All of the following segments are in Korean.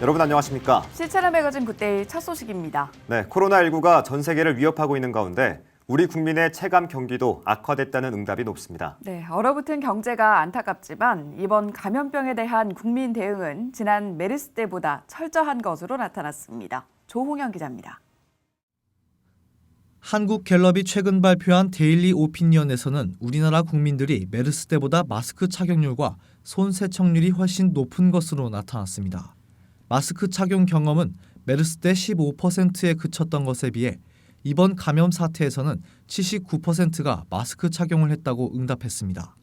여러분 안녕하십니까? 실체라 매거진 굿데이 첫 소식입니다. 네, 코로나19가 전 세계를 위협하고 있는 가운데 우리 국민의 체감 경기도 악화됐다는 응답이 높습니다. 네, 얼어붙은 경제가 안타깝지만 이번 감염병에 대한 국민 대응은 지난 메르스 때보다 철저한 것으로 나타났습니다. 조홍현 기자입니다. 한국갤럽이 최근 발표한 데일리 오피니언에서는 우리나라 국민들이 메르스 때보다 마스크 착용률과 손 세척률이 훨씬 높은 것으로 나타났습니다. 마스크 착용 경험은 메르스 때 15%에 그쳤던 것에 비해 이번 감염 사태에서는 79%가 마스크 착용을 했다고 응답했습니다.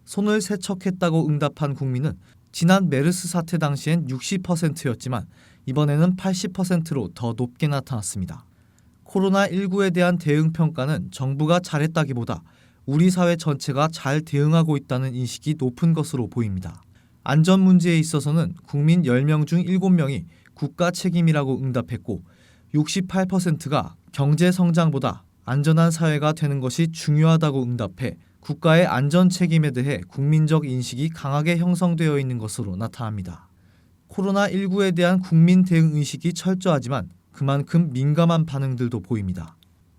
손을 세척했다고 응답한 국민은 지난 메르스 사태 당시엔 60%였지만 이번에는 80%로 더 높게 나타났습니다. 코로나19에 대한 대응 평가는 정부가 잘했다기보다 우리 사회 전체가 잘 대응하고 있다는 인식이 높은 것으로 보입니다. 안전 문제에 있어서는 국민 10명 중 7명이 국가 책임이라고 응답했고 68%가 경제 성장보다 안전한 사회가 되는 것이 중요하다고 응답해 국가의 안전 책임에 대해 국민적 인식이 강하게 형성되어 있는 것으로 나타납니다. 코로나19에 대한 국민 대응 의식이 철저하지만 그만큼 민감한 반응들도 보입니다.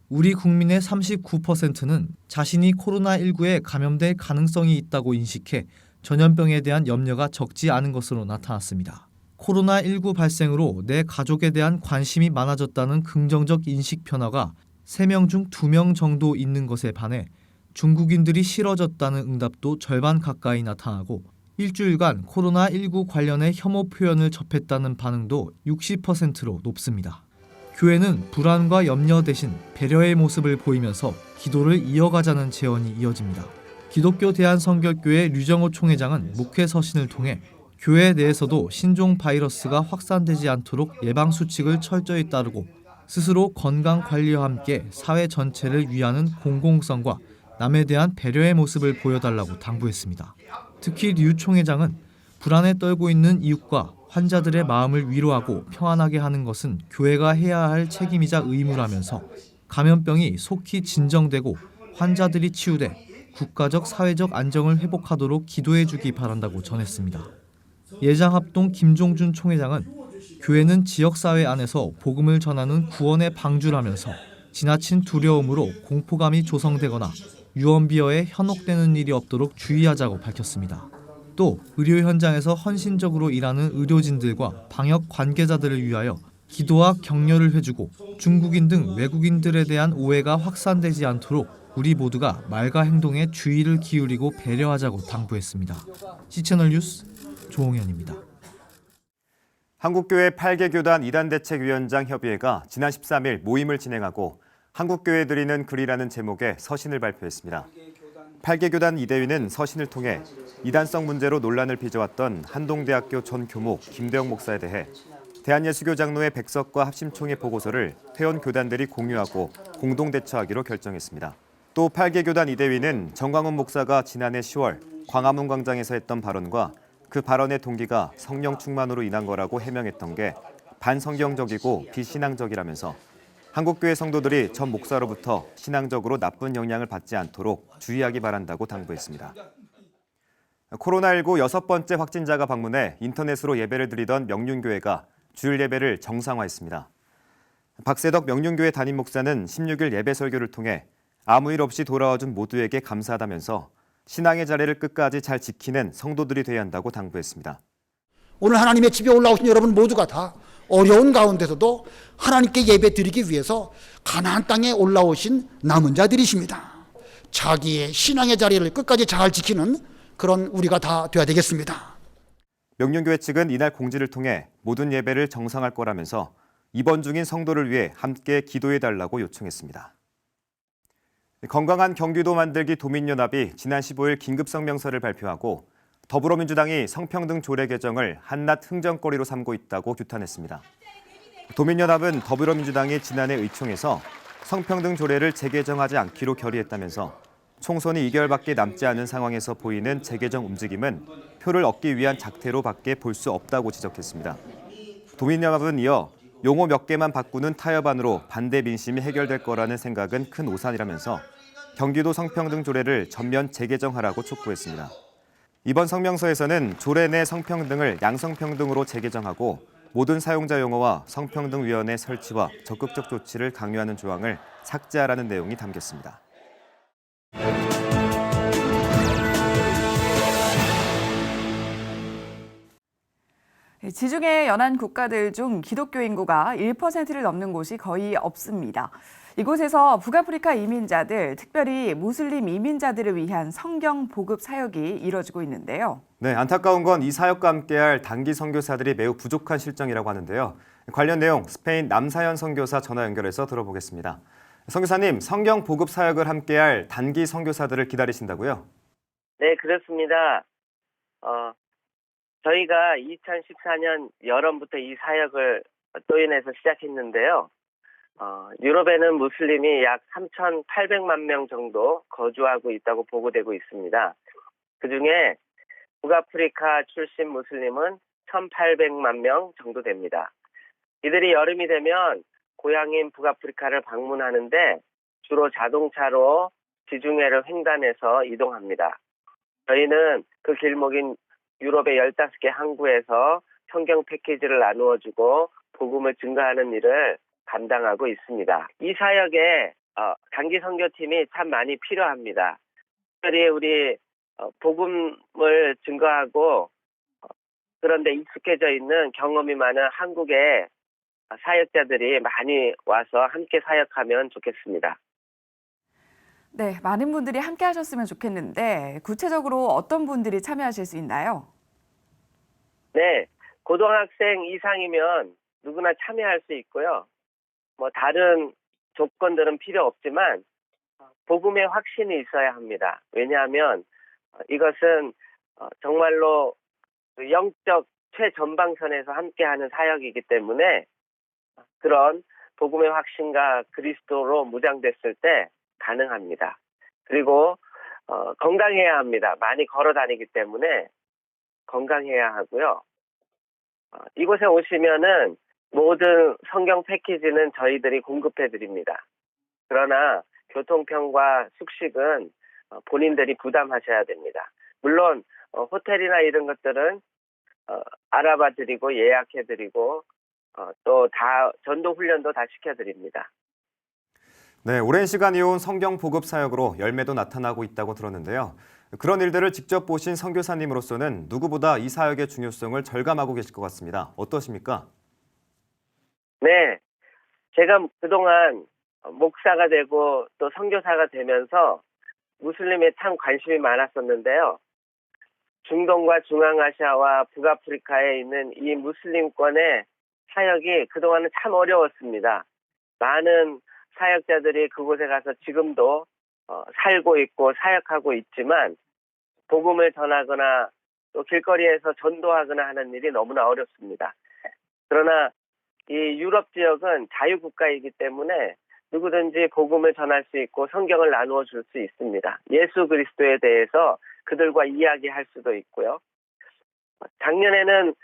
우리 국민의 39%는 자신이 코로나19에 감염될 가능성이 있다고 인식해 전염병에 대한 염려가 적지 않은 것으로 나타났습니다. 코로나19 발생으로 내 가족에 대한 관심이 많아졌다는 긍정적 인식 변화가 3명 중 2명 정도 있는 것에 반해 중국인들이 싫어졌다는 응답도 절반 가까이 나타나고 일주일간 코로나19 관련해 혐오 표현을 접했다는 반응도 60%로 높습니다. 교회는 불안과 염려 대신 배려의 모습을 보이면서 기도를 이어가자는 제언이 이어집니다. 기독교 대한성결교회 류정호 총회장은 목회 서신을 통해 교회 내에서도 신종 바이러스가 확산되지 않도록 예방수칙을 철저히 따르고 스스로 건강관리와 함께 사회 전체를 위하는 공공성과 남에 대한 배려의 모습을 보여달라고 당부했습니다. 특히 류 총회장은 불안에 떨고 있는 이웃과 환자들의 마음을 위로하고 평안하게 하는 것은 교회가 해야 할 책임이자 의무라면서 감염병이 속히 진정되고 환자들이 치유돼 국가적 사회적 안정을 회복하도록 기도해 주기 바란다고 전했습니다. 예장합동 김종준 총회장은 교회는 지역사회 안에서 복음을 전하는 구원의 방주라면서 지나친 두려움으로 공포감이 조성되거나 유언비어에 현혹되는 일이 없도록 주의하자고 밝혔습니다. 또 의료 현장에서 헌신적으로 일하는 의료진들과 방역 관계자들을 위하여 기도와 격려를 해주고 중국인 등 외국인들에 대한 오해가 확산되지 않도록 우리 모두가 말과 행동에 주의를 기울이고 배려하자고 당부했습니다. C채널 뉴스 조홍현입니다. 한국교회 8개 교단 이단대책위원장 협의회가 지난 13일 모임을 진행하고 한국교회 드리는 글이라는 제목의 서신을 발표했습니다. 8개 교단 이대위는 서신을 통해 이단성 문제로 논란을 빚어왔던 한동대학교 전 교목 김대영 목사에 대해 대한예수교 장로회 백석과 합심총회 보고서를 회원 교단들이 공유하고 공동 대처하기로 결정했습니다. 또 8개 교단 이대위는 정광훈 목사가 지난해 10월 광화문 광장에서 했던 발언과 그 발언의 동기가 성령 충만으로 인한 거라고 해명했던 게 반성경적이고 비신앙적이라면서 한국교회 성도들이 전 목사로부터 신앙적으로 나쁜 영향을 받지 않도록 주의하기 바란다고 당부했습니다. 코로나19 6번째 확진자가 방문해 인터넷으로 예배를 드리던 명륜교회가 주일 예배를 정상화했습니다. 박세덕 명륜교회 담임 목사는 16일 예배 설교를 통해 아무 일 없이 돌아와준 모두에게 감사하다면서 신앙의 자리를 끝까지 잘 지키는 성도들이 되어야 한다고 당부했습니다. 오늘 하나님의 집에 올라오신 여러분 모두가 다 어려운 가운데서도 하나님께 예배 드리기 위해서 가나안 땅에 올라오신 남은 자들이십니다. 자기의 신앙의 자리를 끝까지 잘 지키는 그런 우리가 다 되어야 되겠습니다. 명륜교회 측은 이날 공지를 통해 모든 예배를 정상할 거라면서 입원 중인 성도를 위해 함께 기도해달라고 요청했습니다. 건강한 경기도 만들기 도민연합이 지난 15일 긴급성명서를 발표하고 더불어민주당이 성평등 조례 개정을 한낱 흥정거리로 삼고 있다고 규탄했습니다. 도민연합은 더불어민주당이 지난해 의총에서 성평등 조례를 재개정하지 않기로 결의했다면서 총선이 2개월밖에 남지 않은 상황에서 보이는 재개정 움직임은 표를 얻기 위한 작태로밖에 볼 수 없다고 지적했습니다. 도민연합은 이어 용어 몇 개만 바꾸는 타협안으로 반대 민심이 해결될 거라는 생각은 큰 오산이라면서 경기도 성평등 조례를 전면 재개정하라고 촉구했습니다. 이번 성명서에서는 조례 내 성평등을 양성평등으로 재개정하고 모든 사용자 용어와 성평등위원회 설치와 적극적 조치를 강요하는 조항을 삭제하라는 내용이 담겼습니다. 지중해 연안 국가들 중 기독교 인구가 1%를 넘는 곳이 거의 없습니다. 이곳에서 북아프리카 이민자들, 특별히 무슬림 이민자들을 위한 성경 보급 사역이 이뤄지고 있는데요. 네, 안타까운 건 이 사역과 함께할 단기 선교사들이 매우 부족한 실정이라고 하는데요. 관련 내용 스페인 남사연 선교사 전화 연결해서 들어보겠습니다. 선교사님, 성경 보급 사역을 함께할 단기 선교사들을 기다리신다고요? 네, 그렇습니다. 저희가 2014년 여름부터 이 사역을 또인해서 시작했는데요. 유럽에는 무슬림이 약 3,800만 명 정도 거주하고 있다고 보고되고 있습니다. 그중에 북아프리카 출신 무슬림은 1,800만 명 정도 됩니다. 이들이 여름이 되면 고향인 북아프리카를 방문하는데 주로 자동차로 지중해를 횡단해서 이동합니다. 저희는 그 길목인 유럽의 15개 항구에서 성경 패키지를 나누어주고 복음을 증거하는 일을 감당하고 있습니다. 이 사역에 단기 선교팀이 참 많이 필요합니다. 특별히 우리 복음을 증거하고 그런데 익숙해져 있는 경험이 많은 한국의 사역자들이 많이 와서 함께 사역하면 좋겠습니다. 네, 많은 분들이 함께 하셨으면 좋겠는데 구체적으로 어떤 분들이 참여하실 수 있나요? 네, 고등학생 이상이면 누구나 참여할 수 있고요. 다른 조건들은 필요 없지만 복음의 확신이 있어야 합니다. 왜냐하면 이것은 정말로 영적 최전방선에서 함께하는 사역이기 때문에 그런 복음의 확신과 그리스도로 무장됐을 때 가능합니다. 그리고 건강해야 합니다. 많이 걸어 다니기 때문에 건강해야 하고요. 이곳에 오시면은 모든 성경 패키지는 저희들이 공급해 드립니다. 그러나 교통편과 숙식은 본인들이 부담하셔야 됩니다. 물론 호텔이나 이런 것들은 알아봐 드리고 예약해 드리고 또 다 전도 훈련도 다 시켜 드립니다. 네, 오랜 시간 이어온 성경 보급 사역으로 열매도 나타나고 있다고 들었는데요. 그런 일들을 직접 보신 선교사님으로서는 누구보다 이 사역의 중요성을 절감하고 계실 것 같습니다. 어떠십니까? 네, 제가 그동안 목사가 되고 또 선교사가 되면서 무슬림에 참 관심이 많았었는데요. 중동과 중앙아시아와 북아프리카에 있는 이 무슬림권의 사역이 그동안은 참 어려웠습니다. 많은 사역자들이 그곳에 가서 지금도 살고 있고 사역하고 있지만 복음을 전하거나 또 길거리에서 전도하거나 하는 일이 너무나 어렵습니다. 그러나 이 유럽 지역은 자유국가이기 때문에 누구든지 복음을 전할 수 있고 성경을 나누어 줄 수 있습니다. 예수 그리스도에 대해서 그들과 이야기할 수도 있고요. 작년에는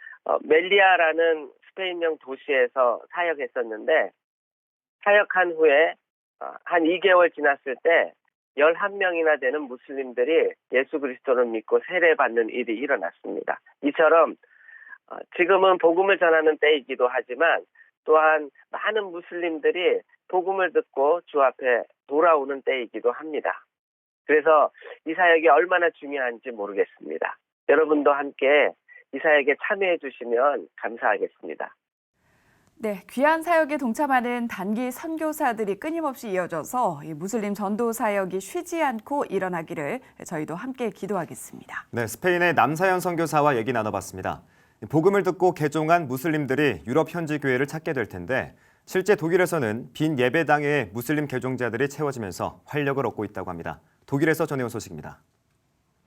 멜리아라는 스페인령 도시에서 사역했었는데 사역한 후에 한 2개월 지났을 때 11명이나 되는 무슬림들이 예수 그리스도를 믿고 세례받는 일이 일어났습니다. 이처럼 지금은 복음을 전하는 때이기도 하지만 또한 많은 무슬림들이 복음을 듣고 주 앞에 돌아오는 때이기도 합니다. 그래서 이 사역이 얼마나 중요한지 모르겠습니다. 여러분도 함께 이 사역에 참여해 주시면 감사하겠습니다. 네, 귀한 사역에 동참하는 단기 선교사들이 끊임없이 이어져서 이 무슬림 전도 사역이 쉬지 않고 일어나기를 저희도 함께 기도하겠습니다. 네, 스페인의 남사연 선교사와 얘기 나눠봤습니다. 복음을 듣고 개종한 무슬림들이 유럽 현지 교회를 찾게 될 텐데 실제 독일에서는 빈 예배당에 무슬림 개종자들이 채워지면서 활력을 얻고 있다고 합니다. 독일에서 전해온 소식입니다.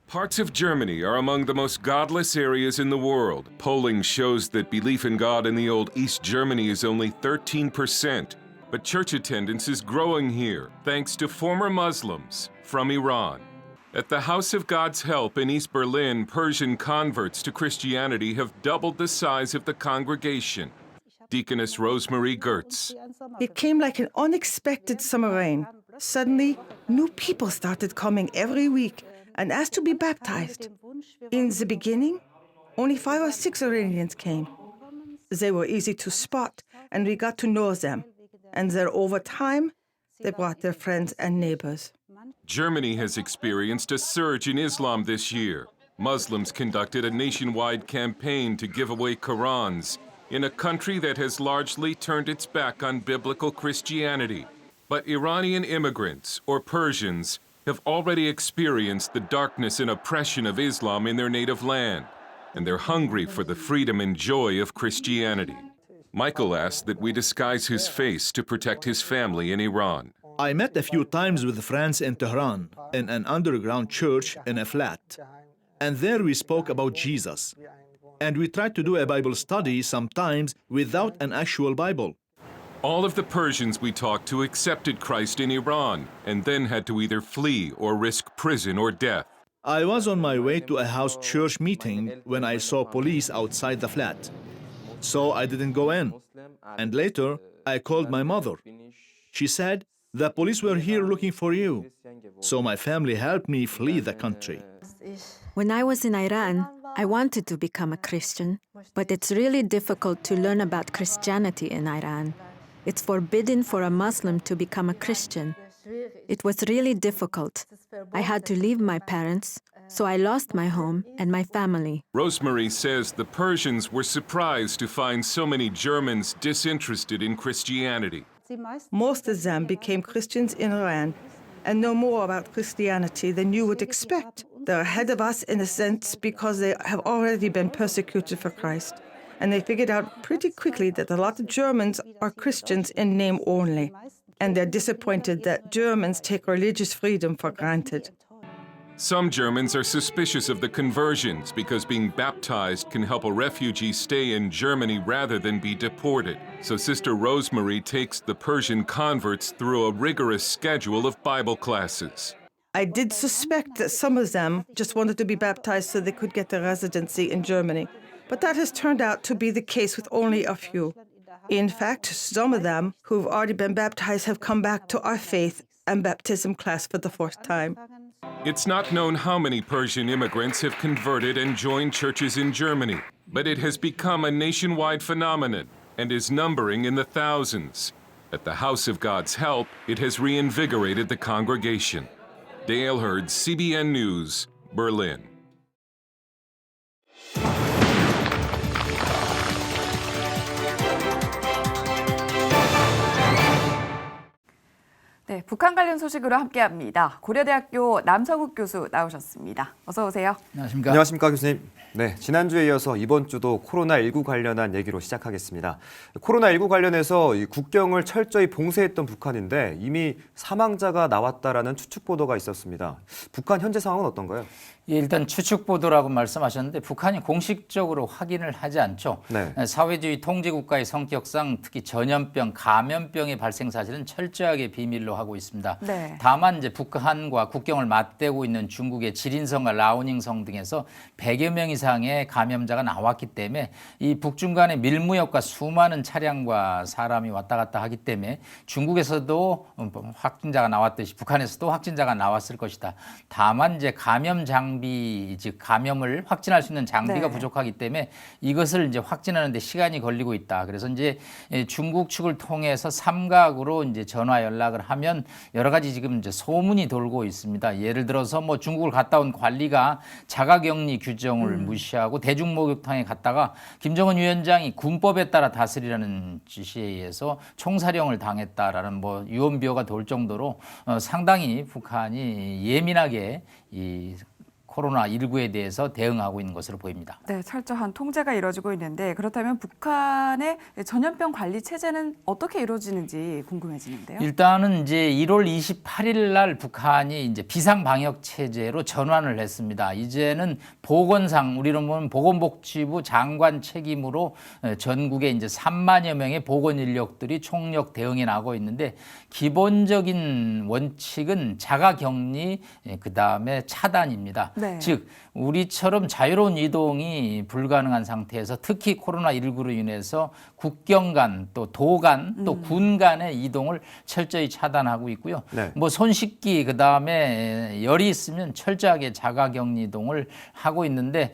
Parts of Germany are among the most godless areas in the world. Polling shows that belief in God in the old East Germany is only 13%. But church attendance is growing here, thanks to former Muslims from Iran. At the House of God's Help in East Berlin, Persian converts to Christianity have doubled the size of the congregation. Deaconess Rosemary Gertz. It came like an unexpected summer rain. Suddenly, new people started coming every week and asked to be baptized. In the beginning, only 5 or 6 Iranians came. they were easy to spot, and we got to know them. And then over time, they brought their friends and neighbors. Germany has experienced a surge in Islam this year. Muslims conducted a nationwide campaign to give away Qurans in a country that has largely turned its back on biblical Christianity. But Iranian immigrants, or Persians, have already experienced the darkness and oppression of Islam in their native land, and they're hungry for the freedom and joy of Christianity. Michael asked that we disguise his face to protect his family in Iran. I met a few times with friends in Tehran in an underground church in a flat. And there we spoke about Jesus. And we tried to do a Bible study sometimes without an actual Bible. All of the Persians we talked to accepted Christ in Iran and then had to either flee or risk prison or death. I was on my way to a house church meeting when I saw police outside the flat. So I didn't go in. And later, I called my mother. She said, "The police were here looking for you." So my family helped me flee the country. When I was in Iran, I wanted to become a Christian, but it's really difficult to learn about Christianity in Iran. It's forbidden for a Muslim to become a Christian. It was really difficult. I had to leave my parents, so I lost my home and my family. Rosemary says the Persians were surprised to find so many Germans disinterested in Christianity. Most of them became Christians in Iran and know more about Christianity than you would expect. They're ahead of us in a sense because they have already been persecuted for Christ. And they figured out pretty quickly that a lot of Germans are Christians in name only. And they're disappointed that Germans take religious freedom for granted. Some Germans are suspicious of the conversions because being baptized can help a refugee stay in Germany rather than be deported. So Sister Rosemary takes the Persian converts through a rigorous schedule of Bible classes. I did suspect that some of them just wanted to be baptized so they could get a residency in Germany. But that has turned out to be the case with only a few. In fact, some of them who've already been baptized have come back to our faith and baptism class for the first time. It's not known how many Persian immigrants have converted and joined churches in Germany, but it has become a nationwide phenomenon and is numbering in the thousands. At the House of God's Help, it has reinvigorated the congregation. Dale Hurd, CBN News, Berlin. 네, 북한 관련 소식으로 함께합니다. 고려대학교 남성욱 교수 나오셨습니다. 어서 오세요. 안녕하십니까? 안녕하십니까 교수님. 네, 지난주에 이어서 이번 주도 코로나19 관련한 얘기로 시작하겠습니다. 코로나19 관련해서 이 국경을 철저히 봉쇄했던 북한인데 이미 사망자가 나왔다라는 추측 보도가 있었습니다. 북한 현재 상황은 어떤가요? 예, 일단 추측 보도라고 말씀하셨는데 북한이 공식적으로 확인을 하지 않죠. 네. 사회주의 통제국가의 성격상 특히 전염병, 감염병의 발생 사실은 철저하게 비밀로 하고 있습니다. 네. 다만 이제 북한과 국경을 맞대고 있는 중국의 지린성과 라오닝성 등에서 100여 명 이상의 감염자가 나왔기 때문에 이 북중 간의 밀무역과 수많은 차량과 사람이 왔다 갔다 하기 때문에 중국에서도 확진자가 나왔듯이 북한에서도 확진자가 나왔을 것이다. 다만 이제 감염 장비, 즉 감염을 확진할 수 있는 장비가 네. 부족하기 때문에 이것을 이제 확진하는 데 시간이 걸리고 있다. 그래서 이제 중국 측을 통해서 삼각으로 이제 전화 연락을 하면 여러 가지 지금 이제 소문이 돌고 있습니다. 예를 들어서 뭐 중국을 갔다 온 관리가 자가격리 규정을 무시하고 대중목욕탕에 갔다가 김정은 위원장이 군법에 따라 다스리라는 지시에 의해서 총사령을 당했다라는 뭐 유언비어가 돌 정도로 상당히 북한이 예민하게 이 코로나19에 대해서 대응하고 있는 것으로 보입니다. 네, 철저한 통제가 이루어지고 있는데 그렇다면 북한의 전염병 관리 체제는 어떻게 이루어지는지 궁금해지는데요. 일단은 이제 1월 28일 날 북한이 이제 비상 방역 체제로 전환을 했습니다. 이제는 보건상 우리로 보면 보건복지부 장관 책임으로 전국에 이제 3만여 명의 보건 인력들이 총력 대응에 나가고 있는데 기본적인 원칙은 자가격리 그다음에 차단입니다. 네. 즉 우리처럼 자유로운 이동이 불가능한 상태에서 특히 코로나19로 인해서 국경 간, 또 도 간, 또 군 간의 이동을 철저히 차단하고 있고요. 네. 뭐 손 씻기, 그다음에 열이 있으면 철저하게 자가격리동을 하고 있는데,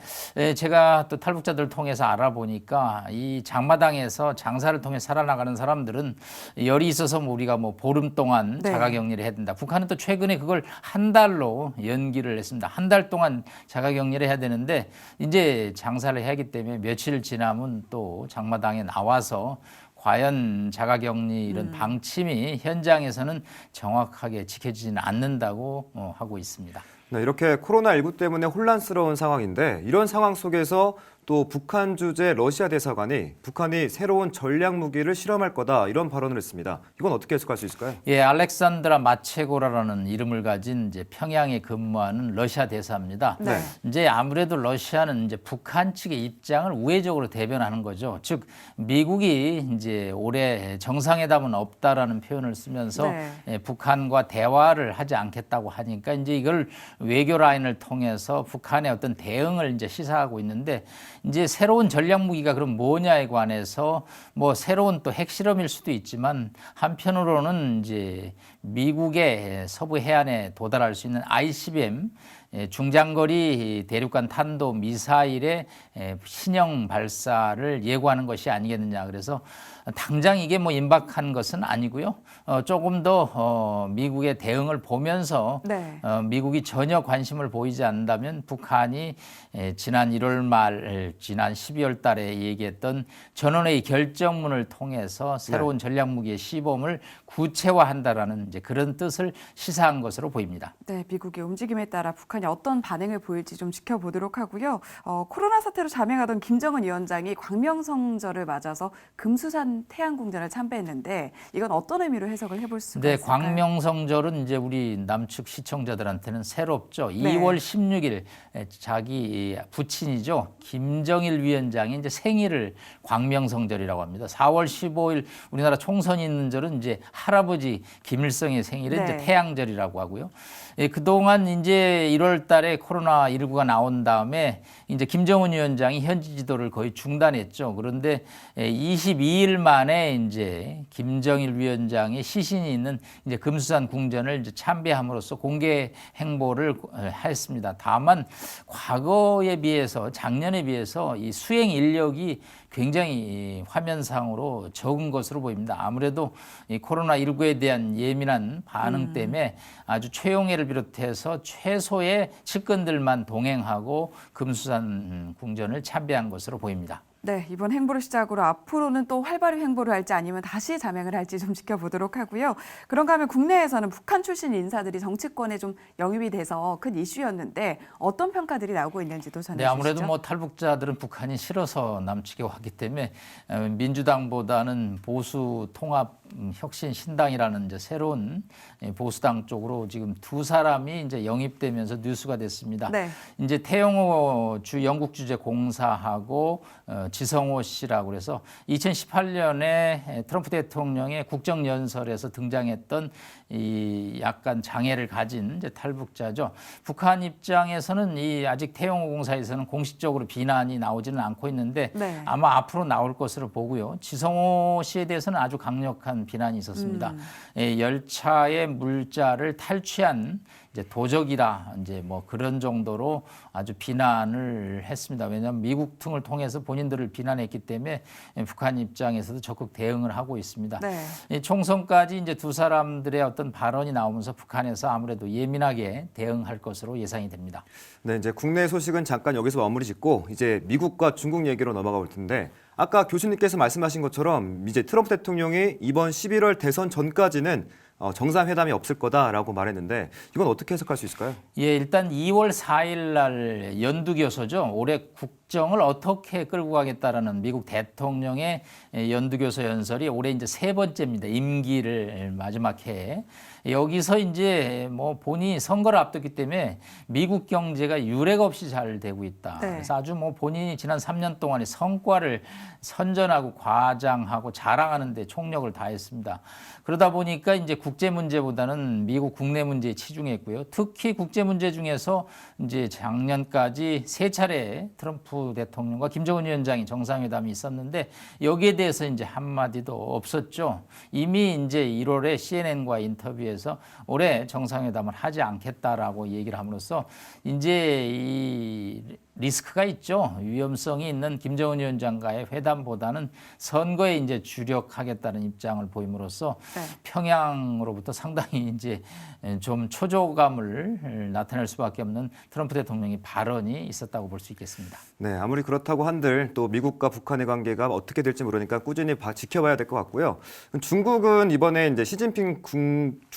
제가 또 탈북자들을 통해서 알아보니까 이 장마당에서 장사를 통해 살아나가는 사람들은 열이 있어서 우리가 뭐 보름 동안 네. 자가격리를 해야 된다. 북한은 또 최근에 그걸 한 달로 연기를 했습니다. 한 달 동안 자가격리를 해야 되는데 이제 장사를 해야 하기 때문에 며칠 지나면 또 장마당에 나와서 과연 자가격리 이런 방침이 현장에서는 정확하게 지켜지지는 않는다고 하고 있습니다. 네, 이렇게 코로나19 때문에 혼란스러운 상황인데 이런 상황 속에서 또 북한 주재 러시아 대사관이 북한이 새로운 전략 무기를 실험할 거다 이런 발언을 했습니다. 이건 어떻게 해석할 수 있을까요? 예, 알렉산드라 마체고라라는 이름을 가진 이제 평양에 근무하는 러시아 대사입니다. 네. 이제 아무래도 러시아는 이제 북한 측의 입장을 우회적으로 대변하는 거죠. 즉 미국이 이제 올해 정상회담은 없다라는 표현을 쓰면서 네. 북한과 대화를 하지 않겠다고 하니까 이제 이걸 외교 라인을 통해서 북한의 어떤 대응을 이제 시사하고 있는데, 이제 새로운 전략 무기가 그럼 뭐냐에 관해서 뭐 새로운 또 핵실험일 수도 있지만 한편으로는 이제 미국의 서부 해안에 도달할 수 있는 ICBM 중장거리 대륙간 탄도 미사일의 신형 발사를 예고하는 것이 아니겠느냐. 그래서 당장 이게 뭐 임박한 것은 아니고요. 조금 더 미국의 대응을 보면서 네. 미국이 전혀 관심을 보이지 않는다면 북한이 지난 1월 말, 지난 12월 달에 얘기했던 전원회의 결정문을 통해서 새로운 전략 무기의 시범을 구체화한다라는 이제 그런 뜻을 시사한 것으로 보입니다. 네, 미국의 움직임에 따라 북한이 어떤 반응을 보일지 좀 지켜보도록 하고요. 코로나 사태로 자명하던 김정은 위원장이 광명성절을 맞아서 금수산 태양궁전을 참배했는데 이건 어떤 의미로 해석을 해볼 수가 네, 있을까요? 광명성절은 이제 우리 남측 시청자들한테는 새롭죠. 네. 2월 16일 자기 부친이죠. 김정일 위원장이 이제 생일을 광명성절이라고 합니다. 4월 15일 우리나라 총선이 있는 절은 이제 할아버지 김일성의 생일은 네. 이제 태양절이라고 하고요. 예, 그동안 이제 1월 달에 코로나19가 나온 다음에 이제 김정은 위원장이 현지 지도를 거의 중단했죠. 그런데 22일 만에 이제 김정일 위원장의 시신이 있는 이제 금수산 궁전을 이제 참배함으로써 공개 행보를 했습니다. 다만 과거에 비해서, 작년에 비해서 이 수행 인력이 굉장히 화면상으로 적은 것으로 보입니다. 아무래도 이 코로나19에 대한 예민한 반응 때문에 아주 최용해를 비롯해서 최소의 측근들만 동행하고 금수산 궁전을 참배한 것으로 보입니다. 네, 이번 행보를 시작으로 앞으로는 또 활발히 행보를 할지 아니면 다시 잠행을 할지 좀 지켜보도록 하고요. 그런가 하면 국내에서는 북한 출신 인사들이 정치권에 좀 영입이 돼서 큰 이슈였는데 어떤 평가들이 나오고 있는지도 전해주시죠. 네, 아무래도 뭐 탈북자들은 북한이 싫어서 남측에 왔기 때문에 민주당보다는 보수 통합 혁신 신당이라는 이제 새로운 보수당 쪽으로 지금 두 사람이 이제 영입되면서 뉴스가 됐습니다. 네. 이제 태영호 영국 주재 공사하고 지성호 씨라고 그래서 2018년에 트럼프 대통령의 국정연설에서 등장했던 이 약간 장애를 가진 이제 탈북자죠. 북한 입장에서는 이 아직 태영호 공사에서는 공식적으로 비난이 나오지는 않고 있는데 네. 아마 앞으로 나올 것으로 보고요. 지성호 씨에 대해서는 아주 강력한 비난이 있었습니다. 열차의 물자를 탈취한 이제 도적이다, 이제 뭐 그런 정도로 아주 비난을 했습니다. 왜냐하면 미국 등을 통해서 본인들을 비난했기 때문에 북한 입장에서도 적극 대응을 하고 있습니다. 네. 이 총선까지 이제 두 사람들의 어떤 발언이 나오면서 북한에서 아무래도 예민하게 대응할 것으로 예상이 됩니다. 네, 이제 국내 소식은 잠깐 여기서 마무리 짓고 이제 미국과 중국 얘기로 넘어가 볼 텐데 아까 교수님께서 말씀하신 것처럼 이제 트럼프 대통령이 이번 11월 대선 전까지는 정상회담이 없을 거다라고 말했는데 이건 어떻게 해석할 수 있을까요? 예, 일단 2월 4일 날 연두교서죠. 올해 국정을 어떻게 끌고 가겠다라는 미국 대통령의 연두교서 연설이 올해 이제 세 번째입니다. 임기를 마지막 해에. 여기서 이제 뭐 본인이 선거를 앞뒀기 때문에 미국 경제가 유례가 없이 잘 되고 있다. 네. 그래서 아주 뭐 본인이 지난 3년 동안의 성과를 선전하고 과장하고 자랑하는 데 총력을 다했습니다. 그러다 보니까 이제 국제 문제보다는 미국 국내 문제에 치중했고요. 특히 국제 문제 중에서 이제 작년까지 3차례 트럼프 대통령과 김정은 위원장이 정상회담이 있었는데 여기에 대해서 이제 한마디도 없었죠. 이미 이제 1월에 CNN과 인터뷰에서 올해 정상회담을 하지 않겠다라고 얘기를 함으로써 이제 이 리스크가 있죠. 위험성이 있는 김정은 위원장과의 회담보다는 선거에 이제 주력하겠다는 입장을 보임으로써 네. 평양으로부터 상당히 이제 좀 초조감을 나타낼 수밖에 없는 트럼프 대통령의 발언이 있었다고 볼 수 있겠습니다. 네, 아무리 그렇다고 한들 또 미국과 북한의 관계가 어떻게 될지 모르니까 꾸준히 지켜봐야 될 것 같고요. 중국은 이번에 이제 시진핑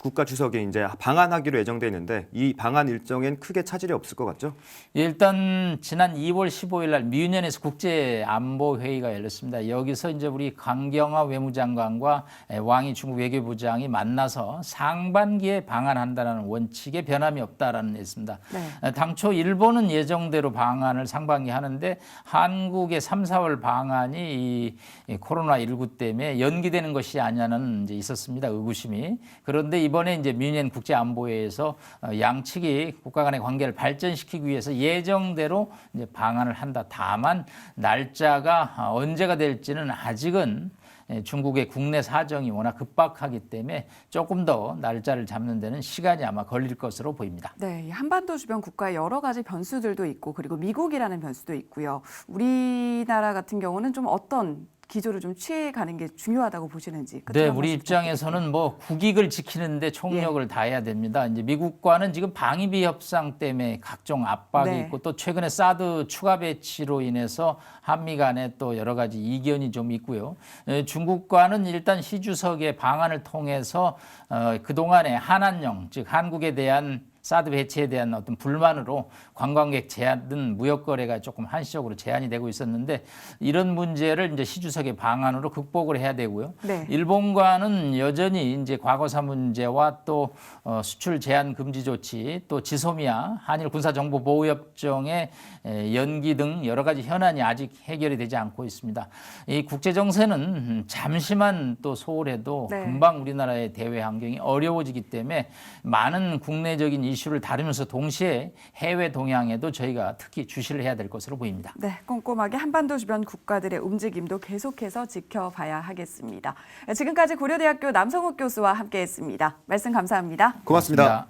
국가 주석이 이제 방한하기로 예정돼 있는데 이 방한 일정엔 크게 차질이 없을 것 같죠? 일단 지난 2월 15일 날 미윤현에서 국제안보회의가 열렸습니다. 여기서 이제 우리 강경화 외무장관과 왕이 중국 외교부장이 만나서 상반기에 방한한다는 원칙에 변함이 없다라는 데 있습니다. 네. 당초 일본은 예정대로 방한을 상반기 하는데 한국의 3, 4월 방한이 이 코로나19 때문에 연기되는 것이 아니냐는 이제 있었습니다. 의구심이. 그런데 이번에 이제 미윤현 국제안보회의에서 양측이 국가 간의 관계를 발전시키기 위해서 예정대로 이제 방한을 한다. 다만 날짜가 언제가 될지는 아직은 중국의 국내 사정이 워낙 급박하기 때문에 조금 더 날짜를 잡는 데는 시간이 아마 걸릴 것으로 보입니다. 네, 이 한반도 주변 국가의 여러 가지 변수들도 있고 그리고 미국이라는 변수도 있고요. 우리나라 같은 경우는 좀 어떤 기조를 좀 취해가는 게 중요하다고 보시는지. 네, 우리 입장에서는 뭐 국익을 지키는데 총력을 다해야 됩니다. 이제 미국과는 지금 방위비 협상 때문에 각종 압박이 네. 있고 또 최근에 사드 추가 배치로 인해서 한미 간에 또 여러 가지 이견이 좀 있고요. 중국과는 일단 시 주석의 방안을 통해서 그동안의 한한령, 즉 한국에 대한 사드 배치에 대한 어떤 불만으로 관광객 제한, 무역 거래가 조금 한시적으로 제한이 되고 있었는데 이런 문제를 이제 시 주석의 방안으로 극복을 해야 되고요. 네. 일본과는 여전히 이제 과거사 문제와 또 수출 제한 금지 조치, 또 지소미아 한일 군사 정보 보호 협정의 연기 등 여러 가지 현안이 아직 해결이 되지 않고 있습니다. 이 국제 정세는 잠시만 또 소홀해도 네. 금방 우리나라의 대외 환경이 어려워지기 때문에 많은 국내적인 이슈를 다루면서 동시에 해외 동향에도 저희가 특히 주시를 해야 될 것으로 보입니다. 네, 꼼꼼하게 한반도 주변 국가들의 움직임도 계속해서 지켜봐야 하겠습니다. 지금까지 고려대학교 남성욱 교수와 함께했습니다. 말씀 감사합니다. 고맙습니다.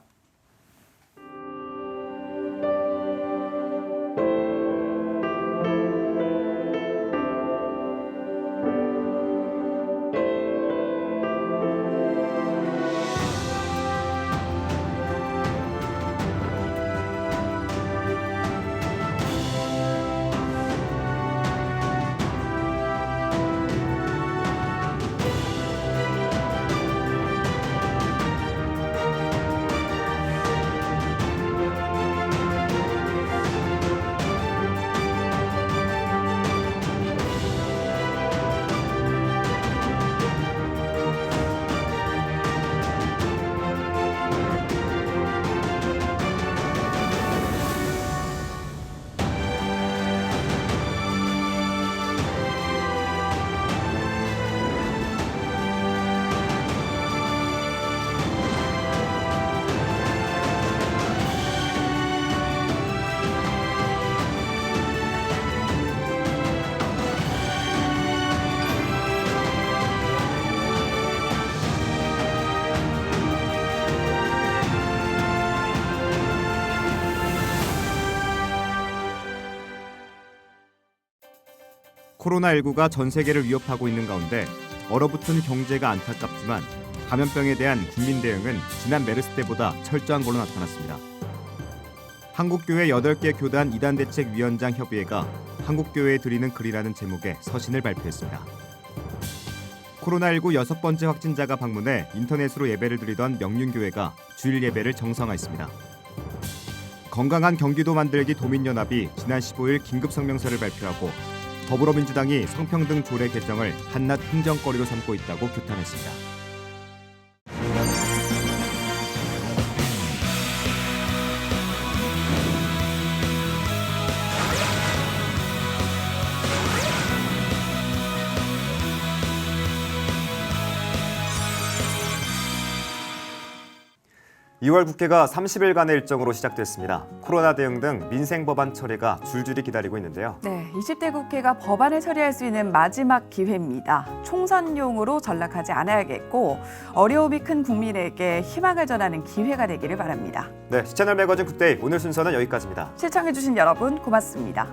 코로나19가 전 세계를 위협하고 있는 가운데 얼어붙은 경제가 안타깝지만 감염병에 대한 국민 대응은 지난 메르스 때보다 철저한 걸로 나타났습니다. 한국교회 8개 교단 이단대책위원장 협의회가 한국교회에 드리는 글이라는 제목의 서신을 발표했습니다. 코로나19 6번째 확진자가 방문해 인터넷으로 예배를 드리던 명륜교회가 주일 예배를 정상화했습니다. 건강한 경기도 만들기 도민연합이 지난 15일 긴급성명서를 발표하고 더불어민주당이 성평등 조례 개정을 한낱 행정거리로 삼고 있다고 규탄했습니다. 2월 국회가 30일간의 일정으로 시작됐습니다. 코로나 대응 등 민생 법안 처리가 줄줄이 기다리고 있는데요. 네, 20대 국회가 법안을 처리할 수 있는 마지막 기회입니다. 총선용으로 전락하지 않아야겠고 어려움이 큰 국민에게 희망을 전하는 기회가 되기를 바랍니다. 네, 시채널 매거진 굿데이 오늘 순서는 여기까지입니다. 시청해주신 여러분 고맙습니다.